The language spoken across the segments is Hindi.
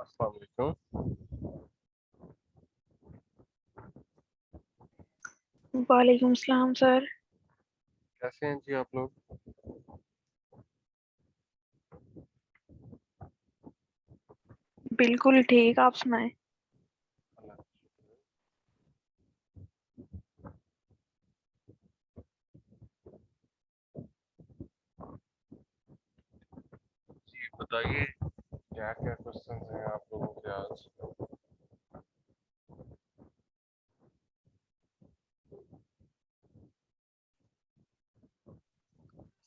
अस्सलाम वालेकुम। वालेकुम सलाम सर। कैसे हैं जी आप लोग? बिल्कुल ठीक, आप सुनाएं। अल्लाह का शुक्र है। जी बताइए, क्या क्या क्वेश्चन हैं आप लोगों के आज?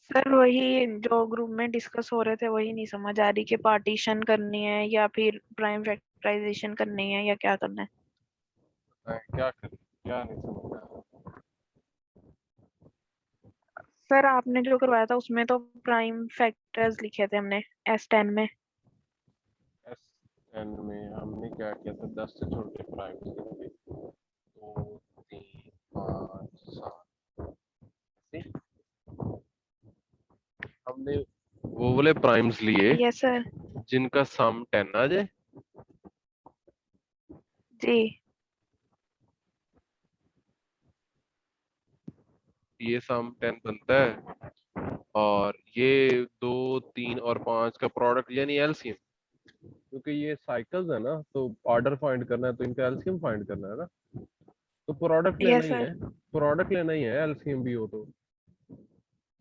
सर वही जो ग्रुप में डिस्कस हो रहे थे वही नहीं समझ आ रही कि पार्टीशन करनी है या फिर प्राइम फैक्टराइजेशन करनी है या क्या करना है। बताएं क्या करें, क्या नहीं समझ में आ रहा? सर आपने जो करवाया था उसमें तो प्राइम फैक्टर्स लिखे थे हमने S10 में। एस एन में हमने क्या किया था? 10 से छोटे प्राइम्स लेंगे, 2 3 5 7। ऐसे हमने वो वाले प्राइम्स लिए यस सर। जिनका सम 10 आ जाए। जी। ये सम 10 बनता है और ये 2 3 और 5 का प्रोडक्ट यानी एलसीएम। क्योंकि ये साइकिल्स है ना, तो ऑर्डर फाइंड करना है तो इनका एलसीएम फाइंड करना है ना। तो प्रोडक्ट लेना यस ही है, सर। प्रोडक्ट लेना ही है, एलसीएम भी हो तो।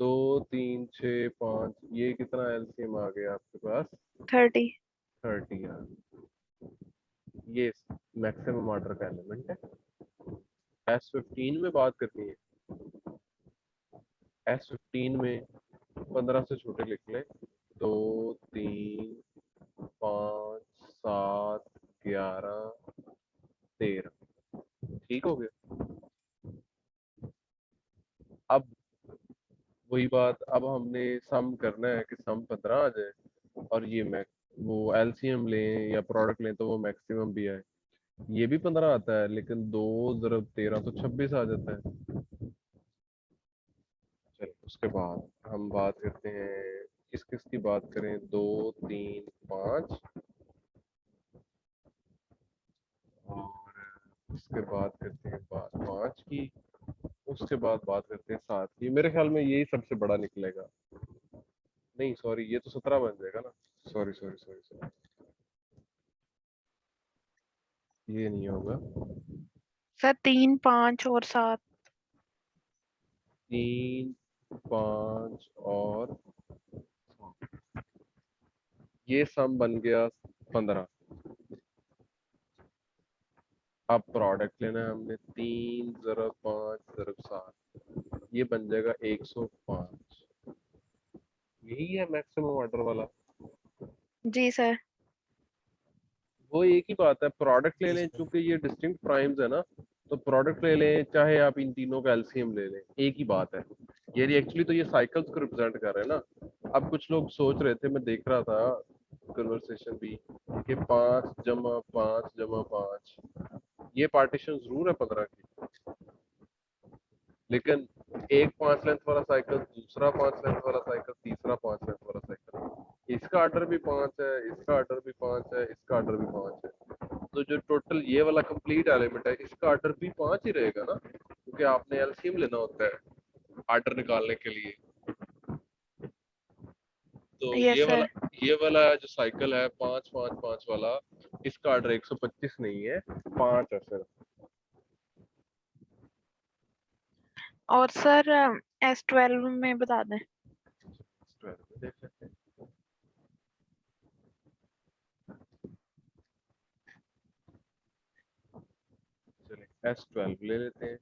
2 3 6 5, ये कितना एलसीएम आ गया आपके पास? 30। 30 यार। ये मैक्सिमम ऑर्डर का एलिमेंट है। S15 में बात करनी है। S15 में 15 से छोटे लिख ले। 2 3 5 7 11 13। ठीक हो गया। अब वही बात, अब हमने सम करना है कि सम 15 आ जाए और ये मैक वो एलसीएम लें या प्रोडक्ट लें तो वो मैक्सिमम भी आए। ये भी 15 आता है, लेकिन 2 ज़रब 13 तो 26 आ जाता है। चलो उसके बाद हम बात करते हैं, किस किस की बात करें? 2 3 5 और उसके बाद करते हैं बात 5 की। उसके बाद बात करते हैं 7 की। मेरे ख्याल में यही सबसे बड़ा निकलेगा। नहीं सॉरी, ये तो 17 बन जाएगा ना। सॉरी सॉरी सॉरी सॉरी, ये नहीं होगा। सर 3 5 और 7। 3 5 और ये सम बन गया 15। अब प्रोडक्ट लेना है हमने, 3 ज़रब 5 ज़रब 7, ये बन जाएगा 105। यही है मैक्सिमम ऑर्डर वाला। जी सर। वो एक ही बात है, प्रोडक्ट ले लें, चूंकि ये डिस्टिंक्ट प्राइम्स है ना, तो प्रोडक्ट ले लें चाहे आप इन तीनों का एलसीएम ले लें, एक ही बात है। ये एक्चुअली तो ये साइकिल्स को रिप्रेजेंट कर रहे हैं ना। अब कुछ लोग सोच रहे थे, मैं देख रहा था कन्वर्सेशन भी, कि 5 + 5 + 5, ये पार्टीशन जरूर है 15 की, लेकिन एक 5 लेंथ वाला साइकिल, दूसरा 5 लेंथ वाला साइकिल, तीसरा 5 लेंथ वाला साइकिल, इसका ऑर्डर भी 5 है, इसका ऑर्डर भी 5 है, इसका ऑर्डर भी 5 है। तो जो टोटल ये वाला कंप्लीट एलिमेंट है, इसका ऑर्डर भी 5 ही रहेगा ना, क्योंकि आपने एलसीएम लेना होता है ऑर्डर निकालने के लिए। तो यस सर। ये वाला जो साइकिल है 5 5 5 वाला, इसका ऑर्डर 125 नहीं है, 5 है सिर्फ। और सर S12 में बता दें। 12 में देख लेते हैं। चलिए S12 ले लेते हैं।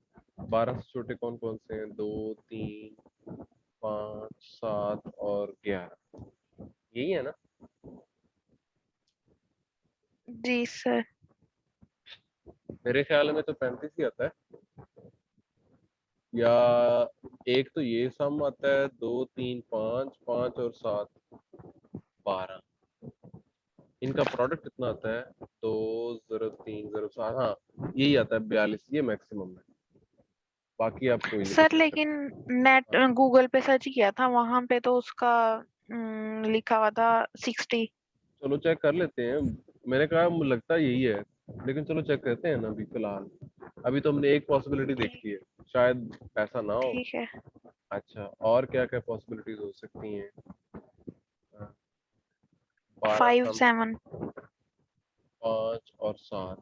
12 से छोटे कौन कौन से हैं? 2 3 5 7 और 11, यही है ना। जी सर। मेरे ख्याल में तो 35 ही आता है, या एक तो ये सम आता है, 2 3 5 5 और 7 12, इनका प्रोडक्ट कितना आता है? 2 ज़रब 3 ज़रब 7, हाँ यही आता है 42, ये मैक्सिमम है। बाकी आप कोई नहीं सर बता लेकिन सकते। नेट हाँ, गूगल पे सर्च किया था वहां पे तो उसका लिखा हुआ था 60। चलो चेक कर लेते हैं। मैंने कहा मुझे लगता है यही है, लेकिन चलो चेक करते हैं ना अभी फिलहाल। अभी तो हमने एक पॉसिबिलिटी ठीक देखी है, शायद ऐसा ना हो। ठीक है। अच्छा, और क्या क्या पॉसिबिलिटीज हो सकती हैं? 12 5 सम, 7। 5 और 7,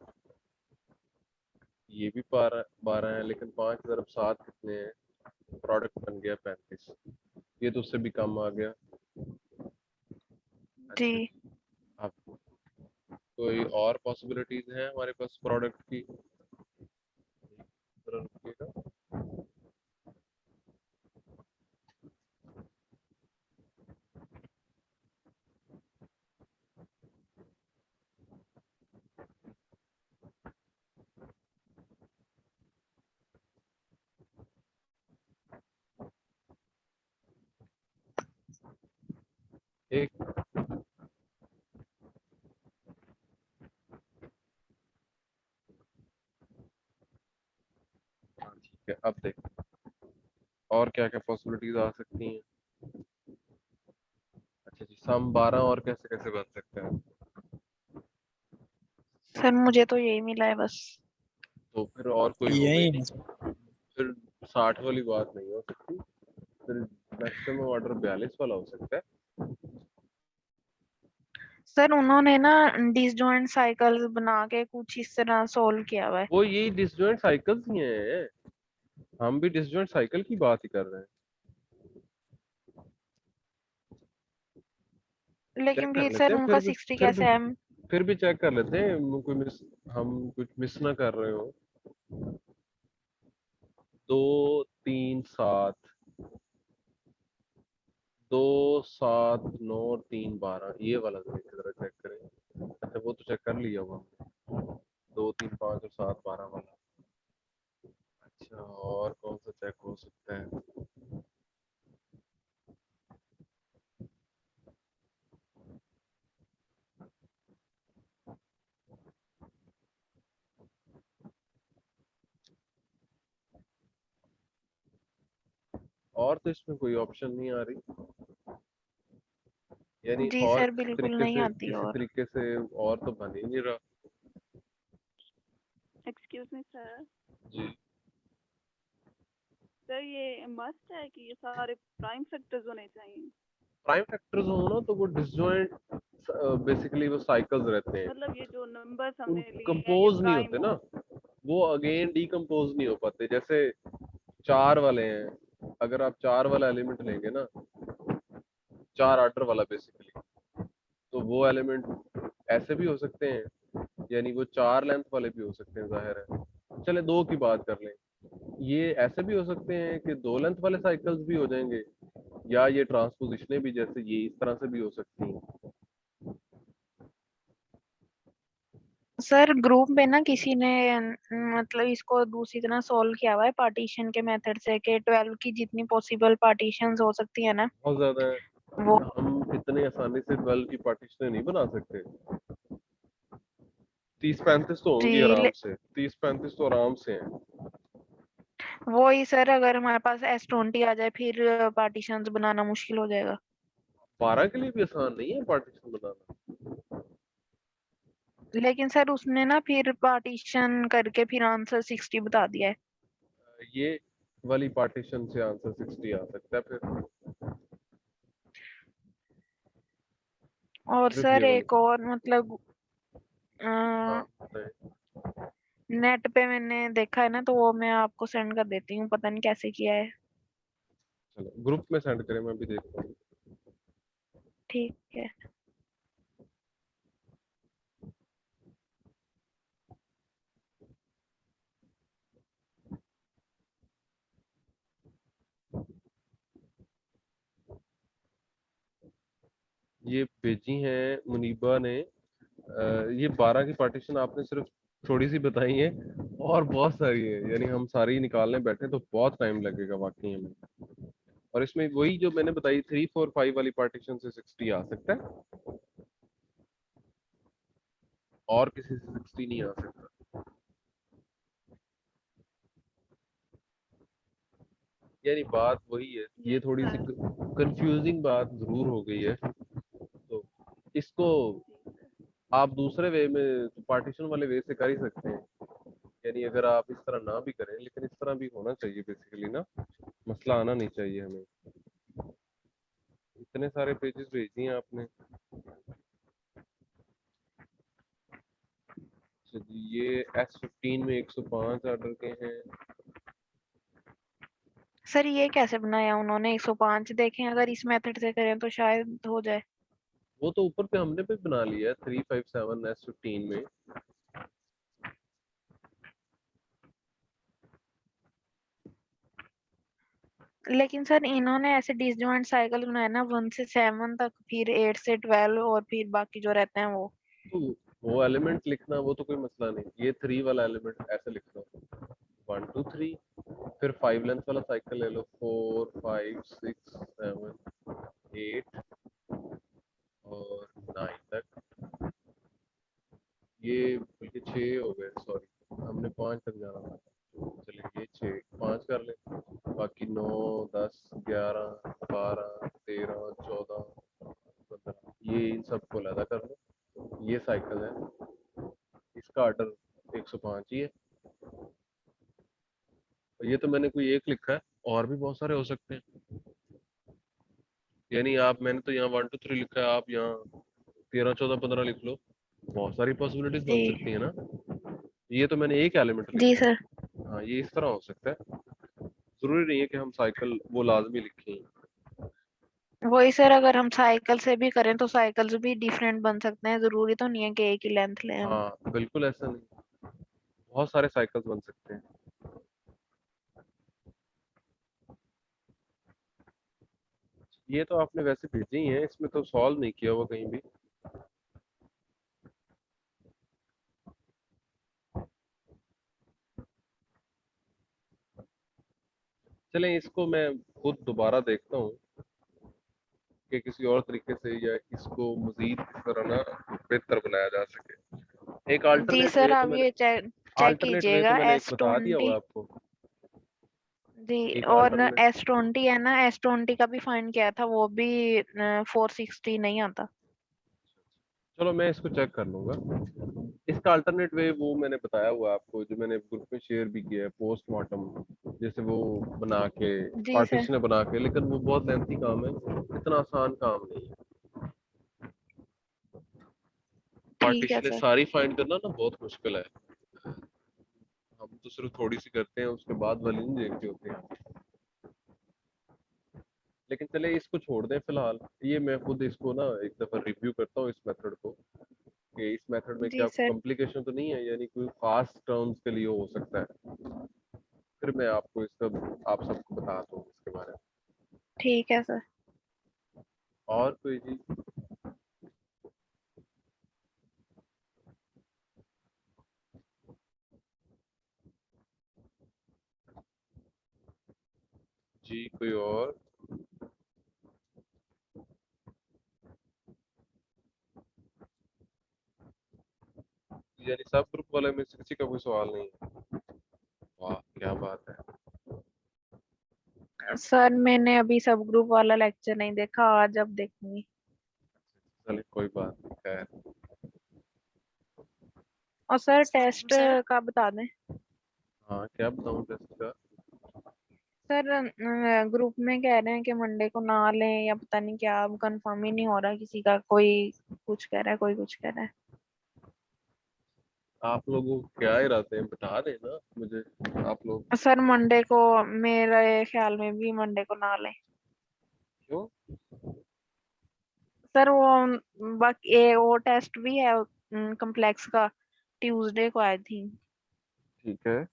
ये भी 12 12 है, लेकिन 5 तरफ 7 कितने हैं? प्रोडक्ट बन गया 35, ये तो उससे भी कम आ गया। जी अच्छा, अब कोई और पॉसिबिलिटीज है हमारे पास प्रोडक्ट की? जरा रुकिएगा। एक, हाँ, ठीक है, अब देख और क्या क्या पॉसिबिलिटीज आ सकती हैं। अच्छा जी, सम 12 और कैसे कैसे बन सकते हैं? सर, मुझे तो यही मिला है बस। तो फिर और कोई होगा ही यही है नहीं, फिर 60 वाली बात नहीं हो सकती, फिर मैक्सिमम ऑर्डर 42 वाला हो सकता है। सर, उन्होंने ना डिसजॉइंट साइकिल्स बना के कुछ इस तरह सोल्व किया हुआ है। वो यही डिसजॉइंट साइकिल्स ही हैं, हम भी डिसजॉइंट साइकिल की बात ही कर रहे हैं। चेक लेकिन कर फिर लेते सर हैं, उनका 60 कैसे है? फिर भी चेक कर लेते हैं, कोई मिस, हम कुछ मिस ना कर रहे हो। 2 3 7, 2 7 9 और 3 12, ये वाला जरा चेक करें। अच्छा, वो तो चेक कर लिया होगा, 2 3 5 और 7 12 वाला। अच्छा, और कौन सा चेक हो सकता है? और तो इसमें कोई ऑप्शन नहीं आ रही, यानी जी और सर, किसी बिल्कुल तरीके नहीं से, आती। और और तो बन ही नहीं रहा। Excuse me sir. जी, सर, ये मस्ट है कि ये सारे प्राइम फैक्टर्स होने चाहिए? प्राइम फैक्टर्स हो ना तो वो डिसजॉइंट, बेसिकली वो साइकिल्स रहते हैं, मतलब ये जो नंबर्स उन हमने लिए हैं ये कंपोज नहीं प्राइम होते हो? ना, वो अगेन डीकम्पोज नहीं हो पाते। जैसे 4 वाले हैं, अगर आप 4 वाला एलिमेंट लेंगे ना, 4 आर्डर वाला बेसिकली, तो वो एलिमेंट ऐसे भी हो सकते हैं, यानी वो 4 लेंथ वाले भी हो सकते हैं, जाहिर है। चले 2 की बात कर लें, ये ऐसे भी हो सकते हैं कि 2 लेंथ वाले साइकिल्स भी हो जाएंगे, या ये ट्रांसपोजिशनें भी जैसे ये इस तरह से भी हो सकती हैं। सर, ग्रुप में ना किसी ने मतलब इसको दूसरी तरह सोल्व किया हुआ है पार्टीशन के मेथड से, कि 12 की जितनी पॉसिबल पार्टीशंस हो सकती है ना, बहुत ज्यादा है, वो हम इतने आसानी से 12 की पार्टीशन नहीं बना सकते। 30 35 तो होंगी जी आराम से, 30 35 तो आराम से हैं। वो ही सर, अगर हमारे पास S20 आ जाए फिर पार्टीशंस बनाना मुश्किल हो जाएगा। 12 के लिए भी आसान नहीं है पार्टीशन बनाना। लेकिन सर उसने ना फिर पार्टीशन करके फिर आंसर 60 बता दिया है। ये वाली पार्टीशन से आंसर 60 आ सकता है फिर, और सिर्फ ये सर वाली। एक और मतलब हाँ, बताएं। नेट पे मैंने देखा है ना, तो वो मैं आपको सेंड कर देती हूँ, पता नहीं कैसे किया है। चलो ग्रुप में सेंड करें, मैं भी देखता हूँ। ठीक है। ये भेजी हैं मुनीबा ने। ये 12 की पार्टीशन आपने सिर्फ थोड़ी सी बताई है, और बहुत सारी है, यानी हम सारी निकालने बैठे तो बहुत टाइम लगेगा वाकई में। और इसमें वही जो मैंने बताई 3 4 5 वाली पार्टीशन से 60 आ सकता है, और किसी से 60 नहीं आ सकता। यानी बात वही है, ये यस थोड़ी सी सर। कंफ्यूजिंग बात जरूर हो गई है, तो इसको जी सर। आप दूसरे वे में पार्टीशन वाले वे से कर ही सकते हैं, यानी अगर आप इस तरह ना भी करें, लेकिन इस तरह भी होना चाहिए बेसिकली ना, मसला आना नहीं चाहिए हमें। इतने सारे पेजेस भेज दिए आपने। अच्छा जी, ये S15 में 105 ऑर्डर के हैं। सर ये कैसे बनाया उन्होंने? 105 देखें, अगर इस मेथड से करें तो शायद हो जाए। वो तो ऊपर पे हमने भी बना लिया है 357 S15 में। लेकिन सर इन्होंने ऐसे डिसजॉइंट साइकिल बनाया ना, 1 से 7 तक, फिर 8 से 12, और फिर बाकी जो रहते हैं वो। तो वो एलिमेंट लिखना वो तो कोई मसला नहीं, ये 3 वाला एलिमेंट ऐसे लिख लो, 1 2 3, फिर 5 लेंथ वाला साइकिल ले लो, 4 5 6 7 8 और 9 तक। ये बल्कि 6 हो गए, सॉरी हमने 5 तक जाना था। चलिए ये 6 5 कर ले, बाकी 9 10 11 12 13 14 15, ये इन सबको अलग कर लो। ये साइकिल है, इसका ऑर्डर 105 ही है। ये तो मैंने कोई एक लिखा है, और भी बहुत सारे हो सकते हैं, यानी आप, मैंने तो यहाँ 1 2 3 लिखा है, आप यहाँ 13 14 15 लिख लो, बहुत सारी पॉसिबिलिटीज बन जी सकती है ना। ये तो मैंने एक एलिमेंट जी लिखा सर। है। हाँ, ये इस तरह हो सकता है, जरूरी नहीं है कि हम साइकिल वो लाजमी लिखें। वही सर, अगर हम साइकिल से भी करें तो साइकिल्स भी डिफरेंट बन सकते हैं, जरूरी तो नहीं है कि एक ही लेंथ लें हम। हाँ बिल्कुल ऐसा नहीं, बहुत सारे साइकिल्स बन सकते हैं। ये तो आपने वैसे भेजी ही है, इसमें तो सॉल्व नहीं किया हुआ कहीं भी। चलें, इसको मैं खुद दोबारा देखता हूँ कि किसी और तरीके से या इसको मजीद किस तरह ना बेहतर बनाया जा सके। एक जी अल्टरनेट सर, वे तो आप मैंने ये चेक अल्टरनेट वे तो कीजिएगा, मैंने एक बता दिया हुआ S20। है आपको। जी, एक और अल्टरनेट, S20 है ना, S20 का भी फाइंड किया था, वो भी 460 नहीं आता। चलो मैं इसको चेक कर लूंगा। इसका अल्टरनेट वे वो मैंने बताया हुआ है आपको, जो मैंने ग्रुप में शेयर भी किया है, पोस्टमार्टम, जैसे वो बना के, जी सर। पार्टीशन बना के, लेकिन वो बहुत लेंथी काम है, इतना आसान काम नहीं है। ठीक है पार्टीशन सर। सारी फाइंड करना ना बहुत मुश्किल है, हम तो सिर्फ थोड़ी सी करते हैं, उसके बाद वाली नहीं देखते होते हैं। लेकिन चले इसको छोड़ दें फिलहाल, ये मैं खुद इसको ना एक दफा रिव्यू करता हूँ इस मेथड को, कि इस मेथड में क्या जी सर। कॉम्प्लिकेशन तो नहीं है, यानी कोई खास टर्म्स के लिए हो सकता है, फिर मैं आपको इसका, आप सबको बताता हूँ इसके बारे में। ठीक है सर। और कोई जी? जी कोई और? यानी सब ग्रुप वाले में से किसी का कोई सवाल नहीं है? वाह क्या बात है। सर मैंने अभी सब ग्रुप वाला लेक्चर नहीं देखा, आज अब देखूंगी। चलिए कोई बात नहीं, खैर। और सर टेस्ट सर का बता दें। हाँ क्या बताऊँ टेस्ट का? सर ग्रुप में कह रहे हैं कि मंडे को ना लें, या पता नहीं क्या, अब कंफर्म ही नहीं हो रहा किसी का, कोई कुछ कह रहा है, कोई कुछ कह रहा है। आप लोगों को क्या इरादे हैं, बता देना मुझे आप लोग। सर मंडे को, मेरे ख्याल में भी मंडे को ना लें। क्यों? सर वो बाकी वो टेस्ट भी है कम्प्लेक्स का, ट्यूसडे को आई थिंक। ठीक है।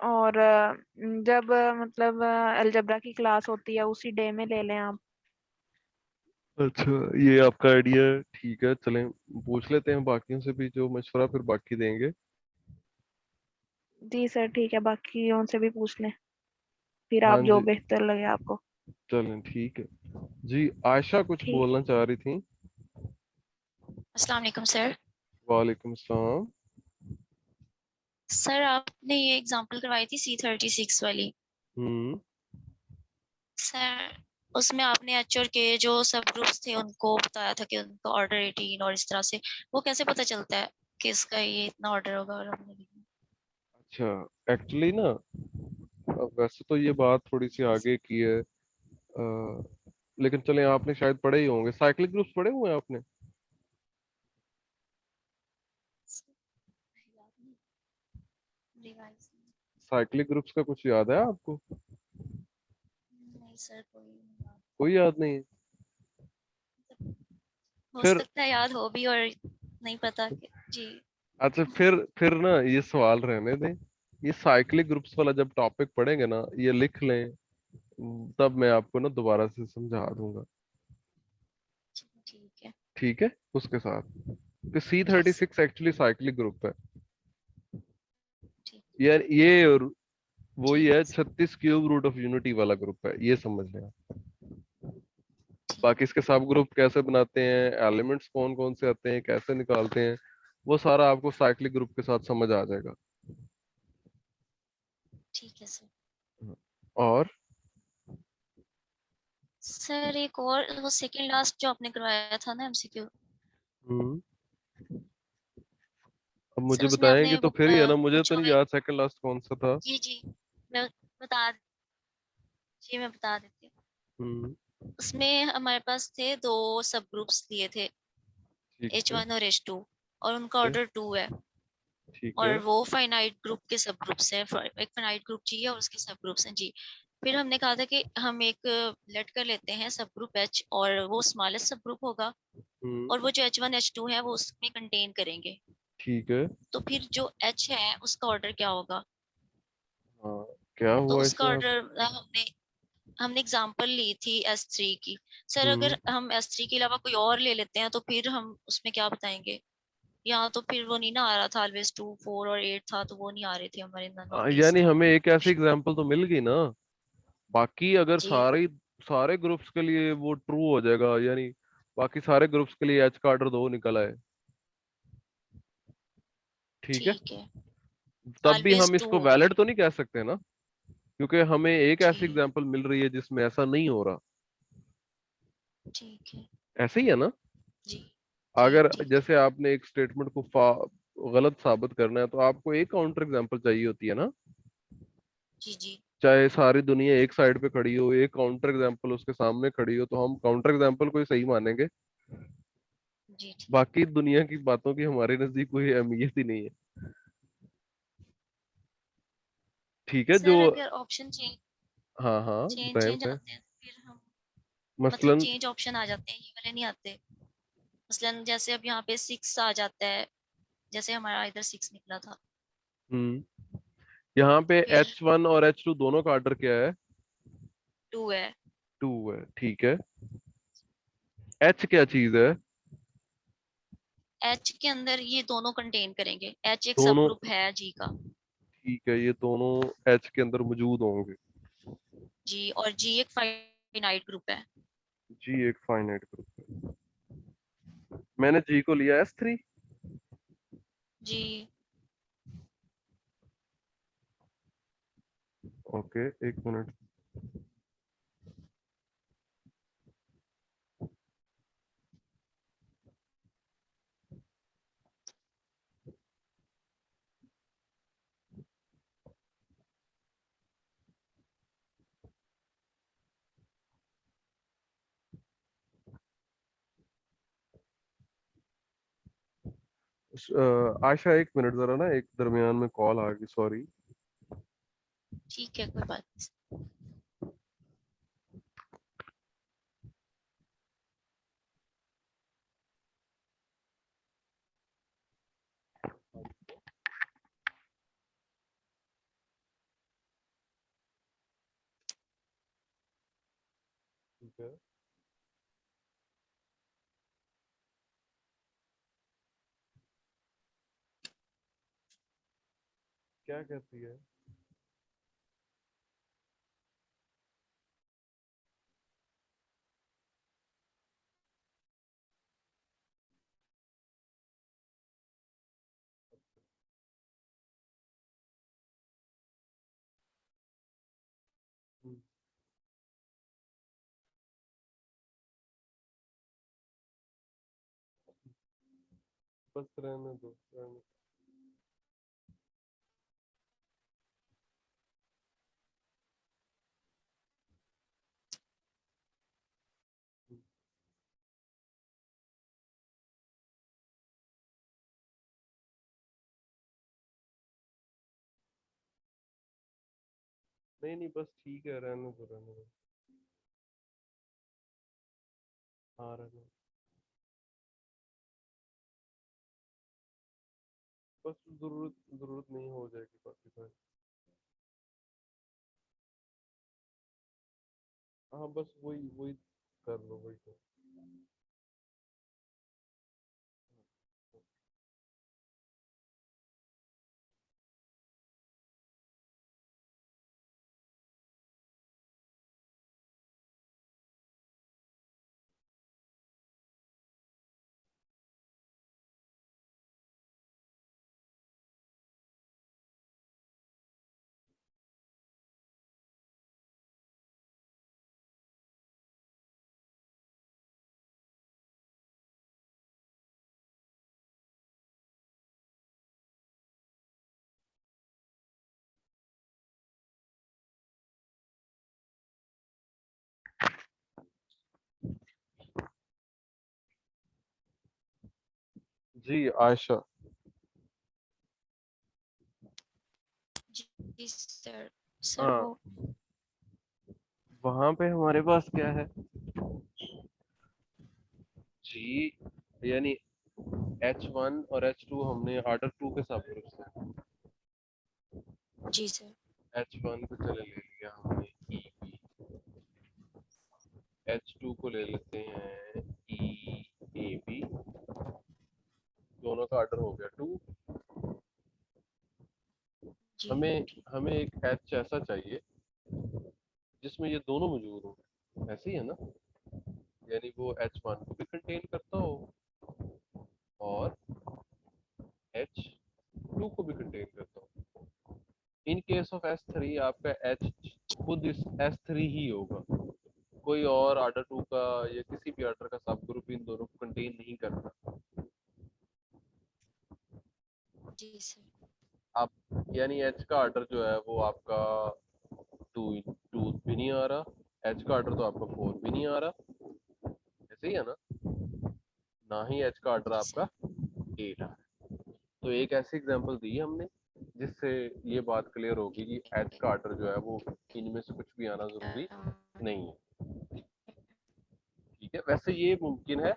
और जब मतलब अलजेब्रा की क्लास होती है उसी डे में ले लें आप। अच्छा, ये आपका आइडिया है, ठीक है, चलें पूछ लेते हैं बाकियों से भी जो मशवरा फिर बाकी देंगे। जी सर ठीक है, बाकी उनसे भी पूछ लें, फिर हाँ आप जो जी, बेहतर लगे आपको। चलें ठीक है जी। आयशा कुछ ठीक। बोलना चाह रही थी। अस्सलाम वालेकुम सर। वालेकुम सलाम। सर आपने ये एग्जांपल करवाई थी C36 वाली। हम्म। सर उसमें आपने एच और के जो सब ग्रुप्स थे उनको बताया था कि उनका ऑर्डर 18 और इस तरह से, वो कैसे पता चलता है कि इसका ये इतना ऑर्डर होगा और हमने लिखना? अच्छा, एक्चुअली ना, अब वैसे तो ये बात थोड़ी सी आगे की है, लेकिन चले, आपने शायद पढ़े ही होंगे, साइक्लिक ग्रुप्स पढ़े हुए हैं आपने? रिवाइज साइक्लिक ग्रुप्स का कुछ याद है आपको? नहीं सर, कोई नहीं याद। कोई याद नहीं है? हो फिर सकता है याद हो भी और नहीं पता कि जी। अच्छा, फिर ना ये सवाल रहने दें। ये साइक्लिक ग्रुप्स वाला जब टॉपिक पढ़ेंगे ना, ये लिख लें, तब मैं आपको ना दोबारा से समझा दूंगा। ठीक है। ठीक है, उसके साथ कि जी C36 एक्चुअली साइक्लिक ग्रुप है ठीक यार, ये और वही ठीक है, है sir. 36 cube root of unity वाला ग्रुप है, ये समझ लें आप। ठीक बाकी इसके सब ग्रुप कैसे बनाते हैं, एलिमेंट्स कौन कौन से आते हैं, कैसे निकालते हैं, वो सारा आपको साइक्लिक ग्रुप के साथ समझ आ जाएगा। ठीक है सर। और सर एक और, वो सेकंड लास्ट जो आपने करवाया था ना एमसीक्यू, हम्म, अब सर मुझे उसमें बताएंगे आपने तो वो फिर ही है ना, मुझे कुछ तो नहीं याद सेकंड लास्ट कौन सा था। जी जी, मैं बता जी मैं बता देती हूँ। हम्म, उसमें हमारे पास थे दो सब ग्रुप्स दिए थे, ठीक एच है, वन और एच टू, और उनका ठीक ऑर्डर 2 है। है, ठीक है। और वो फाइनाइट ग्रुप के सब ग्रुप्स हैं, एक फाइनाइट ग्रुप चाहिए और उसके सब ग्रुप्स हैं जी। फिर हमने कहा था कि हम एक लेट कर लेते हैं सब ग्रुप एच, और वो स्मॉलेस्ट सब ग्रुप होगा, हम्म, और वो जो एच वन एच टू है वो उसमें कंटेन करेंगे। ठीक है। तो फिर जो एच है उसका ऑर्डर क्या होगा? हाँ, क्या तो हुआ उसका इसमें आप? ऑर्डर हमने हमने एग्जांपल ली थी एस थ्री की। सर हम्म, अगर हम एस थ्री के अलावा कोई और ले लेते हैं तो फिर हम उसमें क्या बताएंगे? यहाँ तो फिर वो नहीं ना आ रहा था, ऑलवेज 2 4 और 8 था तो वो नहीं आ रहे थे हमारे नोटिस यानी तो। हमें एक ऐसी एग्जांपल तो मिल गई ना। बाकी अगर जी सारे सारे ग्रुप्स के लिए वो ट्रू हो जाएगा, यानी बाकी सारे ग्रुप्स के लिए एच का ऑर्डर 2 निकल आए, ठीक है, ठीक है। तब भी ऑलवेज हम 2 इसको होगा वैलिड फिर। तो नहीं कह सकते ना, क्योंकि हमें एक ऐसी जी एग्जांपल मिल रही है जिसमें ऐसा नहीं हो रहा। ठीक है। ऐसे ही है ना? जी ठीक अगर ठीक। जैसे आपने एक स्टेटमेंट को गलत साबित करना है, तो आपको एक काउंटर एग्जांपल चाहिए होती है ना। जी जी चाहे सारी दुनिया एक साइड पे खड़ी हो, एक काउंटर एग्जांपल उसके सामने खड़ी हो, तो हम काउंटर एग्जांपल को ही सही मानेंगे। जी ठीक। बाकी दुनिया की बातों की हमारे नजदीक कोई अहमियत ही नहीं है। ठीक है, जो, सर अगर ऑप्शन चेंज हाँ हाँ, चेंज बताएं चेंज बताएं। आते हैं तो फिर हम, मतलब मसलन, चेंज ऑप्शन आ जाते हैं, ये वाले नहीं आते। मसलन जैसे अब यहाँ पे 6 आ जाता है, जैसे हमारा इधर 6 निकला था। यहाँ तो पे फिर H1 और H2 दोनों का ऑर्डर क्या है? 2 है। 2 है, ठीक है। H क्या चीज है? एच के अंदर ये दोनों कंटेन करेंगे, एच एक सब दोनों, ग्रुप है जी का। ठीक है, ये दोनों H के अंदर मौजूद होंगे। जी, और जी एक फाइनाइट ग्रुप है। G एक फाइनाइट ग्रुप है। मैंने G को लिया S3। जी ओके, एक मिनट। आशा, एक मिनट जरा ना, एक दरमियान में कॉल आ गई, सॉरी। ठीक है, कोई बात नहीं। ठीक है, क्या कहती है? बस रहने दो, रहने दो। नहीं नहीं बस ठीक है, रहने दो रहने दो। हाँ रहने दो। बस जरूरत जरूरत नहीं हो जाएगी बाकी सारी। हाँ बस वही वही कर लो, वही कर। जी आयशा। जी सर। सर हाँ वो वहां पे हमारे पास क्या है जी, यानी H1 और H2 हमने ऑर्डर 2 के सब ग्रुप्स हैं। जी सर। H1 को चले ले लिया हमने E B, H2 को ले लेते हैं E A B, दोनों का ऑर्डर हो गया 2। जी हमें ठीक। हमें एक H ऐसा चाहिए जिसमें ये दोनों मौजूद हो, ऐसे ही है ना, यानी वो H1 को भी कंटेन करता हो और H2 को भी कंटेन करता हो। इन केस ऑफ S3 आपका H खुद इस S3 ही होगा, कोई और ऑर्डर 2 का या किसी भी ऑर्डर का सब ग्रुप इन दोनों को कंटेन नहीं करता। जी सर। आप यानी H का ऑर्डर जो है वो आपका 2 भी नहीं आ रहा, H का ऑर्डर तो आपका 4 भी नहीं आ रहा, ऐसे ही है ना, ना ही H का ऑर्डर जी आपका सर। 8 आ रहा है। तो एक ऐसी एग्जांपल दी हमने जिससे ये बात क्लियर होगी कि H का ऑर्डर जो है वो इनमें से कुछ भी आना जरूरी नहीं है। ठीक है, वैसे ये मुमकिन है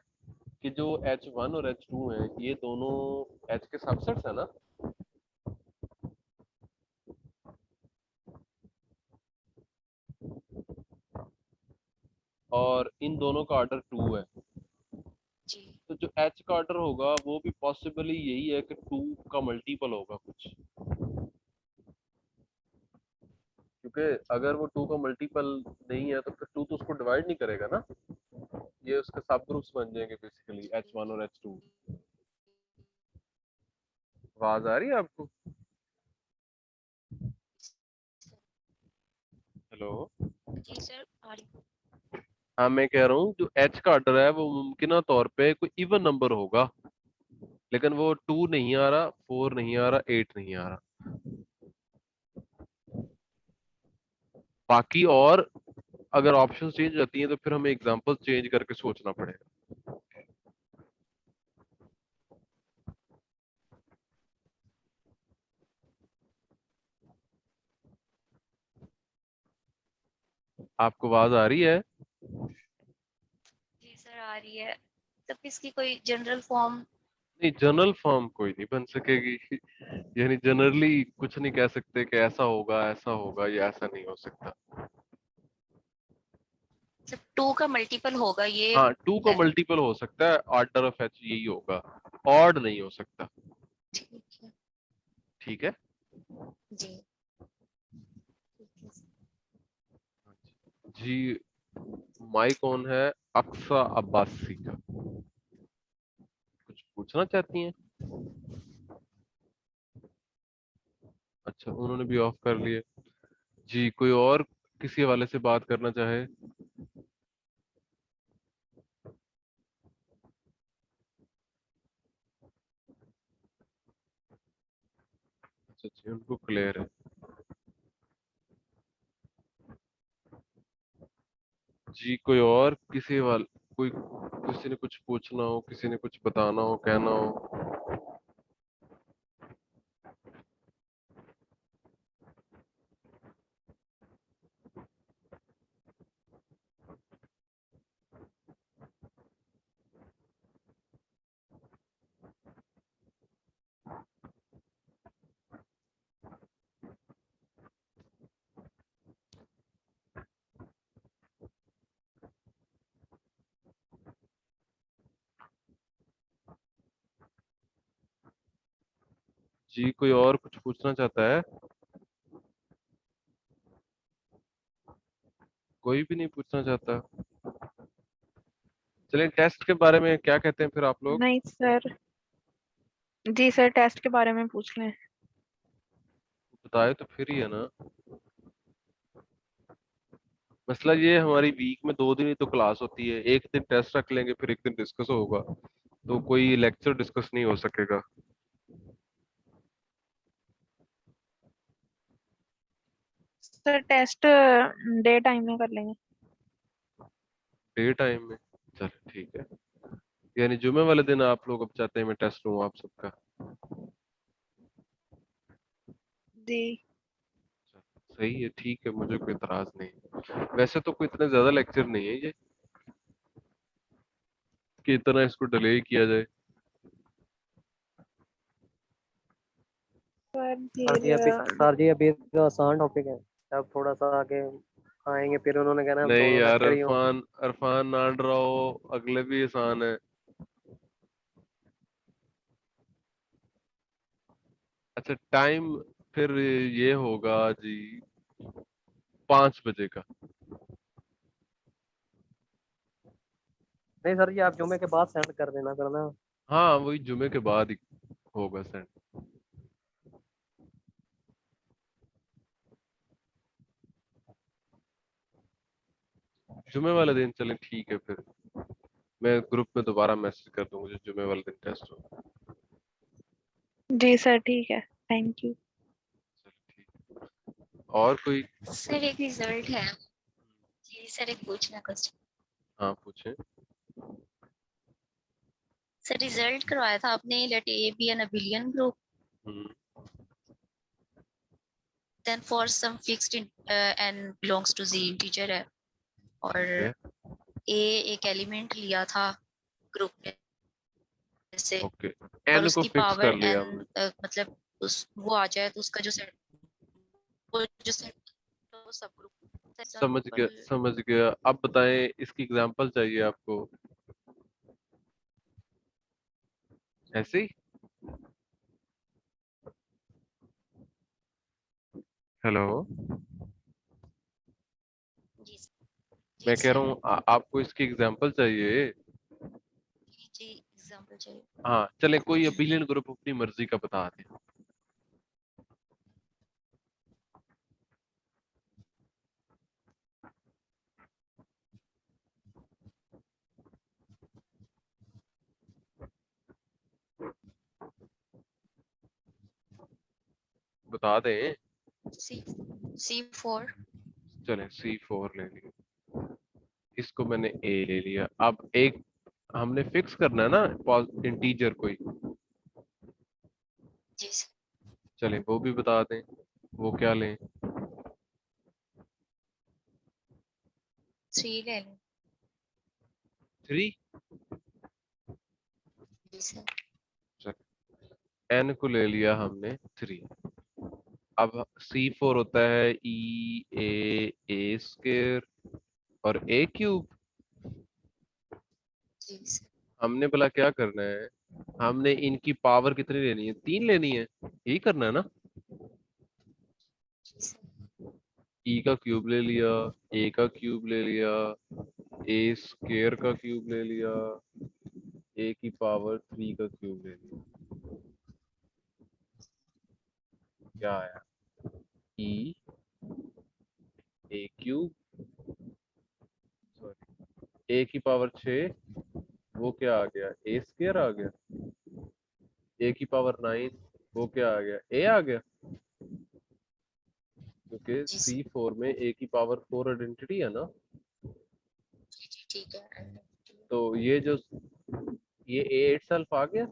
कि जो H1 और H2 हैं ये दोनों H के सबसेट्स है ना, और इन दोनों का ऑर्डर 2 है, जी तो जो H का ऑर्डर होगा वो भी पॉसिबली यही है कि 2 का मल्टीपल होगा कुछ, क्योंकि अगर वो 2 का मल्टीपल नहीं है तो फिर 2 तो उसको डिवाइड नहीं करेगा ना, ये उसके सब ग्रुप्स बन जाएंगे बेसिकली H1 और H2। आवाज आ रही है आपको? हेलो। जी सर आ रही। हाँ मैं कह रहा हूँ जो H का ऑर्डर है वो मुमकिन तौर पे कोई इवन नंबर होगा, लेकिन वो 2 नहीं आ रहा, 4 नहीं आ रहा, 8 नहीं आ रहा, बाकी और अगर ऑप्शन चेंज होती हैं तो फिर हमें एग्जांपल चेंज करके सोचना पड़ेगा। आपको आवाज आ रही है? जी सर आ रही है। तब इसकी कोई जनरल फॉर्म? नहीं, जनरल फॉर्म कोई नहीं बन सकेगी, यानी जनरली कुछ नहीं कह सकते कि ऐसा होगा या ऐसा नहीं हो सकता। सर 2 का मल्टीपल होगा ये हाँ 2 का है। मल्टीपल हो सकता है, ऑर्डर ऑफ H यही होगा, ऑड नहीं हो सकता। ठीक है। ठीक है जी ठीक है सर। जी। माइक ऑन है अक्सा अब्बासी का, कुछ पूछना चाहती हैं? अच्छा उन्होंने भी ऑफ कर लिए। जी कोई और किसी हवाले से बात करना चाहे? अच्छा अच्छा, उनको क्लियर है। जी कोई और कोई किसी ने कुछ पूछना हो, किसी ने कुछ बताना हो, कहना हो? जी कोई और कुछ पूछना चाहता है? कोई भी नहीं पूछना चाहता? चलिए टेस्ट के बारे में क्या कहते हैं फिर आप लोग? नहीं सर, जी सर टेस्ट के बारे में पूछ लें। बताए तो फिर ही है ना। मसला ये हमारी वीक में 2 दिन ही तो क्लास होती है, एक दिन टेस्ट रख लेंगे फिर एक दिन डिस्कस होगा, तो कोई लेक्चर डिस्कस नहीं हो सकेगा। सर टेस्ट डे टाइम में कर लेंगे। डे टाइम में? चल ठीक है, यानी जुमे वाले दिन आप लोग अब चाहते हैं मैं टेस्ट लूँ आप सबका? जी सही है, ठीक है, मुझे कोई इतराज नहीं। वैसे तो कोई इतने ज्यादा लेक्चर नहीं है ये कि इतना इसको डिले किया जाए। सर सर जी अभी तो आसान टॉपिक है। अब थोड़ा सा आगे आएंगे फिर उन्होंने कहना है नहीं दोनों यार, लेक्चर ही हो। अरफान अरफान ना डराओ, अगले भी आसान है। अच्छा टाइम फिर ये होगा जी 5 बजे का। नहीं सर जी आप जुमे के बाद सेंड कर देना करना। हाँ वही जुमे के बाद ही होगा सेंड। जुमे वाले दिन चले ठीक है, फिर मैं ग्रुप में दोबारा मैसेज कर दूंगा जो जुमे वाले दिन टेस्ट हो। जी सर ठीक है, थैंक यू। चलो ठीक, और कोई? सर एक रिजल्ट है। जी सर एक पूछना क्वेश्चन। हाँ पूछे। सर रिजल्ट करवाया था आपने, let A be an abelian group, hmm, then for some fixed N belongs to G integer है, और ठीक है, ए एक एलिमेंट लिया था ग्रुप में से, ओके। और एन को उसकी फिक्स पावर कर लिया एन, हमने। मतलब उस वो आ जाए तो उसका जो सेट, वो जो सेट तो सब ग्रुप। समझ गया। अब बताएं, इसकी एग्जांपल चाहिए आपको? ऐसे ही? हेलो, जी मैं जी कह सर, रहा हूँ आपको इसकी एग्जांपल चाहिए? जी एग्जांपल चाहिए। हाँ चले, कोई अबिलियन ग्रुप अपनी मर्जी का बता दे। बता दें। सी C4। चले C4 ले लिया, इसको मैंने A ले लिया। अब एक हमने फिक्स करना है ना इंटीजर कोई। जी सर, चले वो भी बता दें, वो क्या लें? 3 ले लें। 3। जी सर, चल N को ले लिया हमने 3। अब C4 होता है A और A3। जी सर, हमने भला क्या करना है? हमने इनकी पावर कितनी लेनी है? 3 लेनी है, यही करना है ना। जी सर, E का क्यूब ले लिया, A का क्यूब ले लिया, A² का क्यूब ले लिया, A की पावर 3 का क्यूब ले लिया। क्या आया? E A3, सॉरी A की पावर 6, वो क्या आ गया? A² आ गया। A की पावर 9, वो क्या आ गया? A आ गया। क्योंकि जी C4 में A की पावर 4 आइडेंटिटी है ना, जी ठीक है। तो ये जो ये A itself आ गया,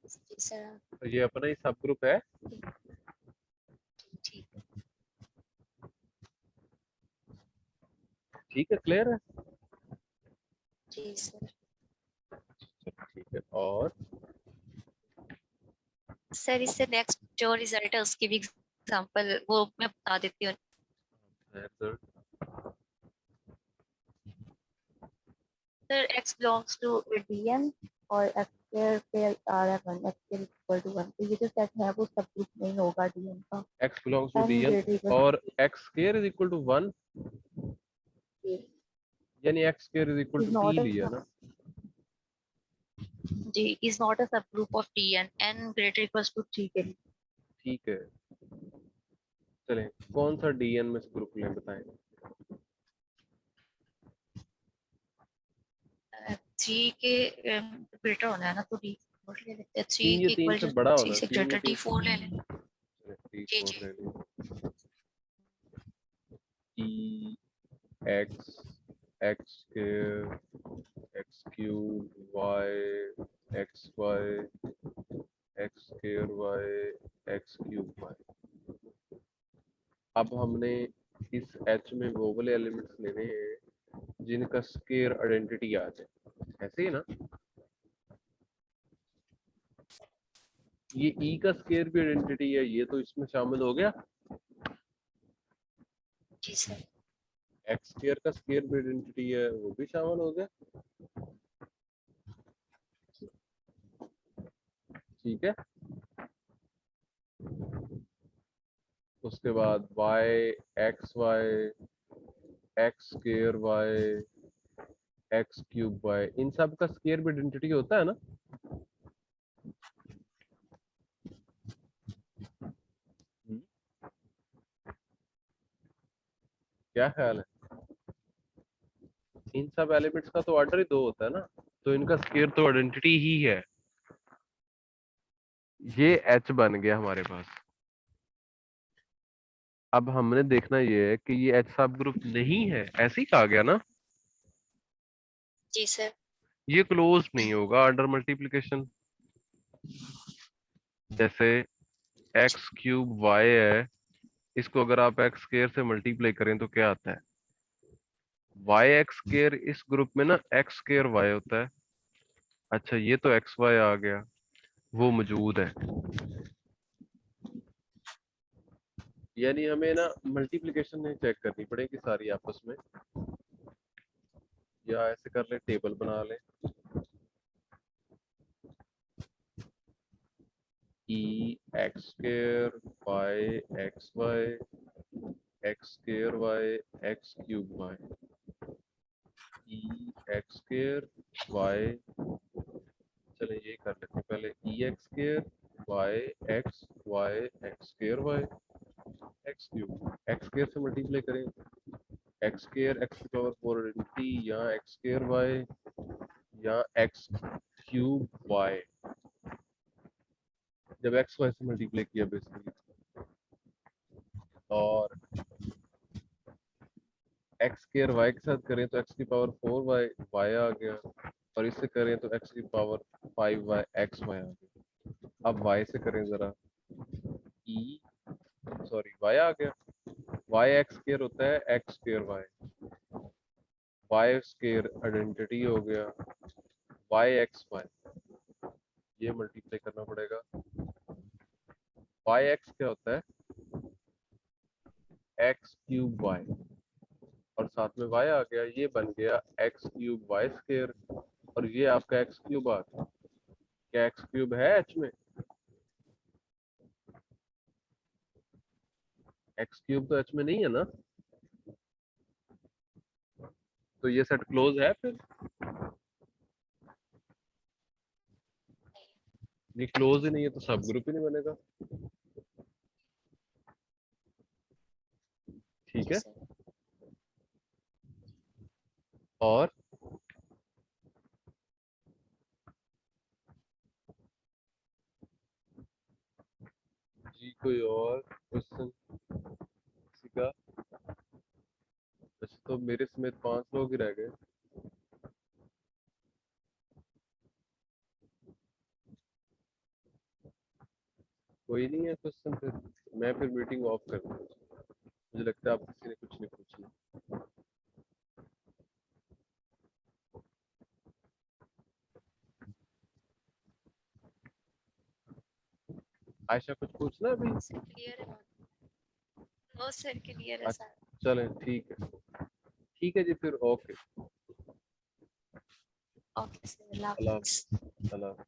जी सर तो ये अपना ही सब ग्रुप है। ठीक है। ठीक है, क्लियर है? जी सर। ठीक है। और सर इससे नेक्स्ट जो रिजल्ट है उसकी भी एग्जांपल वो मैं बता देती हूँ। Sir x belongs to Dn और x square पे R1 x square equal to 1, तो ये जो सेट है वो सब ग्रुप नहीं होगा Dn का। x belongs to n Dn greater equal और x square is equal to 1, to यानी x square is equal is to not t a लिया ना। जी is not a subgroup of Dn, n greater equals to 3 के लिए। ठीक है, चलें कौन सा Dn में से ग्रुप लें बताएं। 3 के ग्रेटर होना है ना, तो d ले लेते हैं। 3 तीन, ये के 3 इक्वल से टू बड़ा 3 होना, से 3 में ग्रेटर 3 d4 ले लें। चलें, जी T4 जी ले लें। E x x square x cube y x y x square y x cube y। अब हमने इस h में वो वाले एलिमेंट्स लेने हैं जिनका स्केयर आइडेंटिटी आ जाए, ऐसे ही ना। ये e का स्केयर भी आइडेंटिटी है, ये तो इसमें शामिल हो गया। जी सर। x स्केयर का स्केयर भी आइडेंटिटी है, वो भी शामिल हो गया। ठीक है, उसके बाद y x y x square y x cube y, इन सब का स्केयर भी आइडेंटिटी होता है ना। क्या ख्याल है? इन सब एलिमेंट्स का तो ऑर्डर ही 2 होता है ना, तो इनका स्केयर तो आइडेंटिटी ही है। ये h बन गया हमारे पास। अब हमने देखना ये है कि ये h सब ग्रुप नहीं है, ऐसे ही कहा गया ना। जी सर। ये क्लोज नहीं होगा अंडर मल्टीप्लिकेशन। जैसे x क्यूब y है, इसको अगर आप x स्केयर से मल्टीप्लाई करें तो क्या आता है? y x स्केयर इस ग्रुप में ना x स्केयर y होता है। अच्छा, ये तो x y आ गया, वो मौजूद है। यानी हमें ना मल्टीप्लिकेशन नहीं चेक करनी पड़ेगी सारी आपस में, या ऐसे कर ले, टेबल बना ले। e x square y x y x square y x cube y, e x square y, चले ये कर लेते हैं पहले, e x square y x y x square y x cube, x square से मल्टीप्लाई करें, x square x की पावर 4 आइडेंटिटी, यहाँ x square y, यहाँ x cube y, जब x y से मल्टीप्लाई किया बेसिकली, और x स्क्वायर y के साथ करें तो x की पावर 4y y आ गया, और इससे करें तो x की पावर 5y x y आ गया। अब y से करें जरा, y आ गया, y x स्क्वायर होता है x square y square identity हो गया y x y, ये मल्टीप्लाई करना पड़ेगा। y x क्या होता है? x क्यूब y, और साथ में y आ गया, ये बन गया x क्यूब y स्क्वायर, और ये आपका x क्यूब आ गया। क्या x क्यूब है h में? x क्यूब तो h में नहीं है ना, तो ये सेट क्लोज है फिर? ये क्लोज ही नहीं है तो सब ग्रुप ही नहीं बनेगा। ठीक जी है, सर। और जी कोई और क्वेश्चन किसी का? अच्छा तो मेरे समेत 5 लोग ही रह गए। कोई नहीं है क्वेश्चन, फिर मैं फिर मीटिंग ऑफ कर दूँ। मुझे लगता है आप किसी ने कुछ नहीं पूछना। आयशा कुछ पूछना है अभी? सर क्लियर है? नो सर क्लियर है अच्छा, सर। चलें ठीक है जी, फिर ओके। ओके सर, अल्लाह अल्लाह हाफिज़। अल्लाह।